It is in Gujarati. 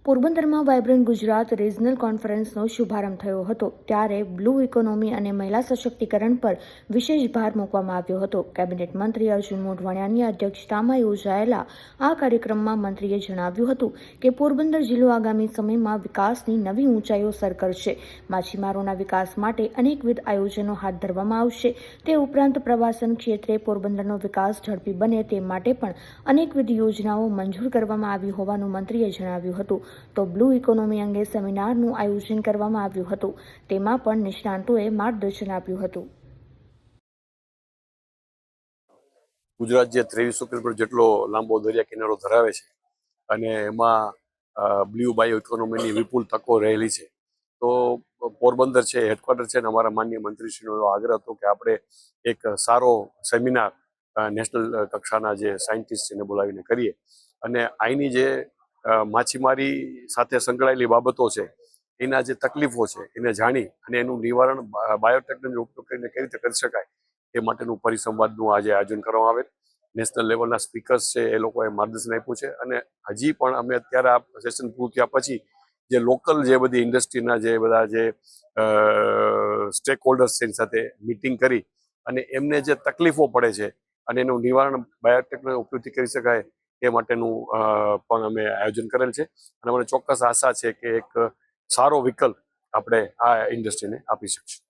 પોરબંદરમાં વાઇબ્રન્ટ ગુજરાત રિજનલ કોન્ફરન્સનો શુભારંભ થયો હતો ત્યારે બ્લુ ઇકોનોમી અને મહિલા સશક્તિકરણ પર વિશેષ ભાર મૂકવામાં આવ્યો હતો। કેબિનેટ મંત્રી અર્જુન મોઢવાડિયાની અધ્યક્ષતામાં યોજાયેલા આ કાર્યક્રમમાં મંત્રીએ જણાવ્યું હતું કે પોરબંદર જિલ્લો આગામી સમયમાં વિકાસની નવી ઊંચાઈઓ સર કરશે। માછીમારોના વિકાસ માટે અનેકવિધ આયોજનો હાથ ધરવામાં આવશે। તે ઉપરાંત પ્રવાસન ક્ષેત્રે પોરબંદરનો વિકાસ ઝડપી બને તે માટે પણ અનેકવિધ યોજનાઓ મંજૂર કરવામાં આવી હોવાનું મંત્રીએ જણાવ્યું હતું। તો બ્લુ ઇકોનોમી અંગે સેમિનારનું આયોજન કરવામાં આવ્યું હતું। તેમાં પણ નિષ્ણાંતોએ માર્ગદર્શન આપ્યું હતું। ગુજરાત જે 2300 કિલોમીટર જેટલો લાંબો દરિયા કિનારો ધરાવે છે અને એમાં બ્લુ બાયો ઇકોનોમીની વિપુલ તકો રહેલી છે, તો પોરબંદર છે હેડક્વાર્ટર છે અને અમારા માનનીય મંત્રીશ્રીનો એવો આગ્રહ હતો કે આપણે એક સારો સેમિનાર નેશનલ કક્ષાના જે સાયન્ટિસ્ટ છે એને બોલાવીને કરીએ અને અહીંની જે માછીમારી સાથે સંકળાયેલી બાબતો છે, એના જે તકલીફો છે એને જાણી અને એનું નિવારણ બાયોટેકનોલોજીનો ઉપયોગ કરીને કેવી રીતે કરી શકાય એ માટેનું પરિસંવાદનું આજે આયોજન કરવામાં આવેલ। નેશનલ લેવલના સ્પીકર્સ છે એ લોકોએ માર્ગદર્શન આપ્યું છે અને હજી પણ અમે અત્યારે આ સેશન પૂરું થયા પછી જે લોકલ જે બધી ઇન્ડસ્ટ્રીના જે બધા જે સ્ટેક હોલ્ડર્સ છે એની સાથે મિટિંગ કરી અને એમને જે તકલીફો પડે છે અને એનું નિવારણ બાયોટેકનોલોજીનો ઉપયોગથી કરી શકાય એ માટેનું પણ અમે આયોજન કરેલ છે અને મને ચોક્કસ આશા છે કે એક સારો વિકલ્પ આપણે આ ઇન્ડસ્ટ્રીને આપી શકીશું।